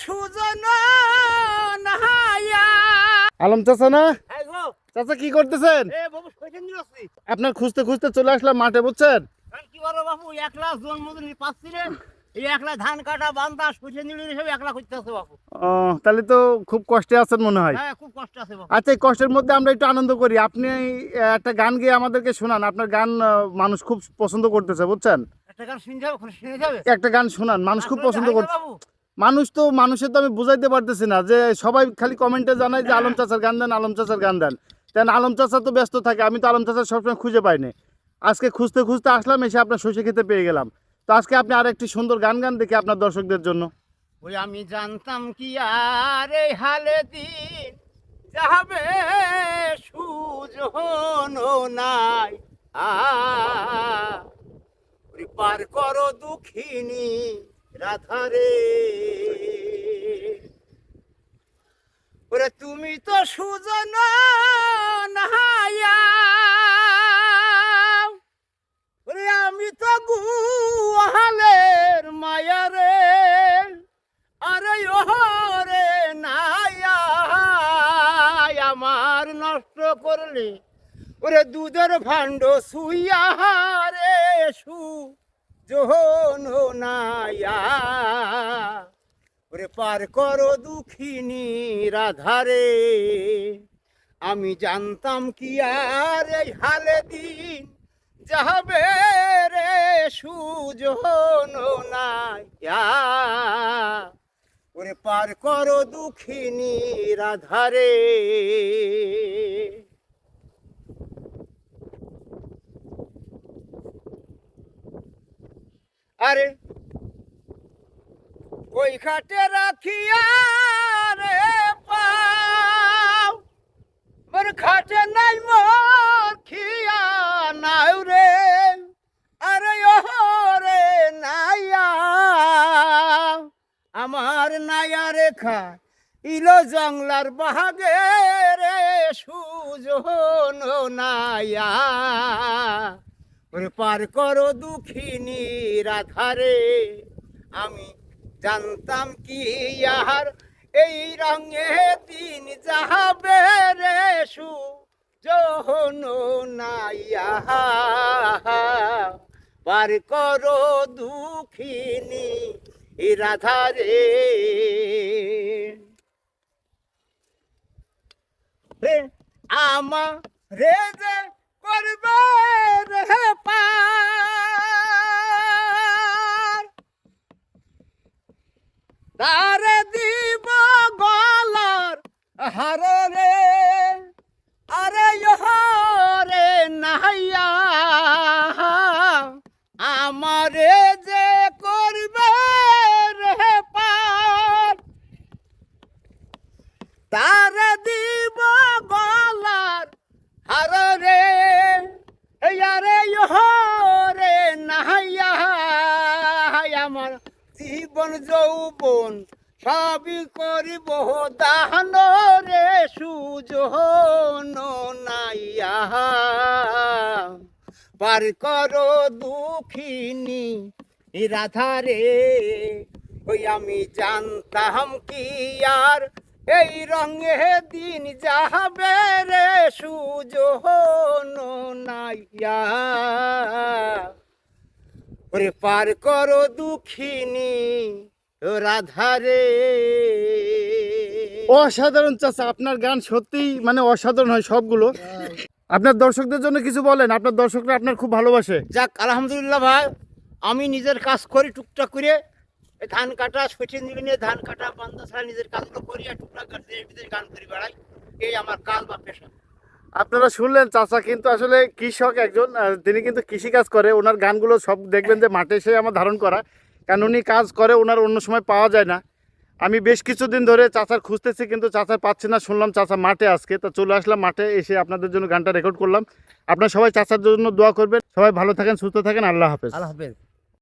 সুজন নাহায়া। আলম চাচা না? এই গো, চাচা কি করতেছেন? এ বাবু কইছেন দিলছি। আপনার খুঁজতে খুঁজতে চলে আসলাম মাঠে, বুঝছেন? আর কি বলো বাবু, একলা জন্মদিন পাচ্ছি রে। এই একলা ধান কাটা বান্দা কইছেন দিল হিসেবে একলা করতেছে বাবু। ও, তাহলে তো খুব কষ্টে আছেন মনে হয়। হ্যাঁ, খুব কষ্ট আছে বাবু। আচ্ছা, এই কষ্টের মধ্যে আমরা একটু আনন্দ করি। আপনি একটা গান গেয়ে আমাদেরকে শোনান। আপনার গান মানুষ খুব পছন্দ করতেছে, বুঝছেন? একটা গান শুনে যাবে, শুনে যাবে। একটা গান শোনান, মানুষ খুব পছন্দ করছে। বাবু মানুষের তো আমি বুঝাইতে পারতেছি না, যে সবাই খালি কমেন্টে জানায় যে আলম চাচার গান দেন, আলম চাচার গান দেন। তেন আলম চাচা তো ব্যস্ত থাকে, আমি তো আলম চাচার সবসময় খুঁজে পাই না। আজকে খুঁজতে খুঁজতে আসলাম, এসে আপনার শস্য খেতে পেয়ে গেলাম। তো আজকে আপনি আর একটি সুন্দর গান গান দেখি আপনার দর্শকদের জন্য। ওই আমি জানতাম কি আর এই হালে দিন যাবে সুজন নাই। ওই পার করো দুঃখিনী রাধারে। ওরে তুমি তো সুজন নাহায়া। ওরে আমি তো গুহালের মায়া রে। আরে ওরে নাইয়া আমার নষ্ট করলে। ওরে দুধের ভাণ্ড সুইয়া রে সুজন নাইয়া। ওরে পার করো দুঃখিনী রাধারে। আমি জানতাম কি আর এই হালে দিন যাবে রে সুজন নাইয়া। ওরে পার করো দুঃখিনী রাধারে। আরে ওই ঘাটে রাখিয়া রে পাও মোর ঘাটে নাই মোর খিয়া নাও রে। আরে ও রে নাইয়া আমার নাইয়া রেখা ইলো জংলার বাহাগে রে সুজন নাইয়া। ওরে পার করো দুঃখিনী রাধারে। আমি জানতাম কি আর এই রঙে দিন যাবে রে সুজন নাইয়া। পার করো দুঃখিনী রাধারে। রে আমা রে যে করবে রে পার তারে দিব গলার হারে রে। আরে রে নাইয়া আমারে যে করবে রে পার তারে দিব গলার হারে রে। আরে রে নাইয়া আমার জীবন যৌবন সবই করিব দান রে সুজন নাইয়া। পার করো দুঃখিনী রাধারে। ওই আমি জানতাম কি আর এই রঙে দিন যাবে রে সুজন নাইয়া। ওরে পার করো দুঃখিনী রাধারে। অসাধারণ চাচা, আপনার গান সত্যিই মানে অসাধারণ হয় সবগুলো। আপনার দর্শকদের জন্য কিছু বলেন, আপনার দর্শকরা আপনার খুব ভালোবাসে। যাক আলহামদুলিল্লাহ ভাই, আমি নিজের কাজ করি টুকটাক করে। ধান কাটা সচিন নিয়ে ধান কাটা বান্দা ছাড়া নিজের কাজগুলো করি আর টুকটাক দেশ বিদেশ গান করি বেড়াই। এই আমার কাজ বা পেশা। আপনারা শুনলেন, চাচা কিন্তু আসলে কৃষক একজন, তিনি কিন্তু কৃষিকাজ করে। ওনার গানগুলো সব দেখবেন যে মাঠে এসে আমার ধারণ করা, কারণ উনি কাজ করে, ওনার অন্য সময় পাওয়া যায় না। আমি বেশ কিছুদিন ধরে চাচার খুঁজতেছি, কিন্তু চাচার পাচ্ছি না। শুনলাম চাচা মাঠে আজকে, তো চলে আসলাম মাঠে, এসে আপনাদের জন্য গানটা রেকর্ড করলাম। আপনারা সবাই চাচার জন্য দোয়া করবেন। সবাই ভালো থাকেন, সুস্থ থাকেন। আল্লাহ হাফেজ। আল্লাহ হাফেজ।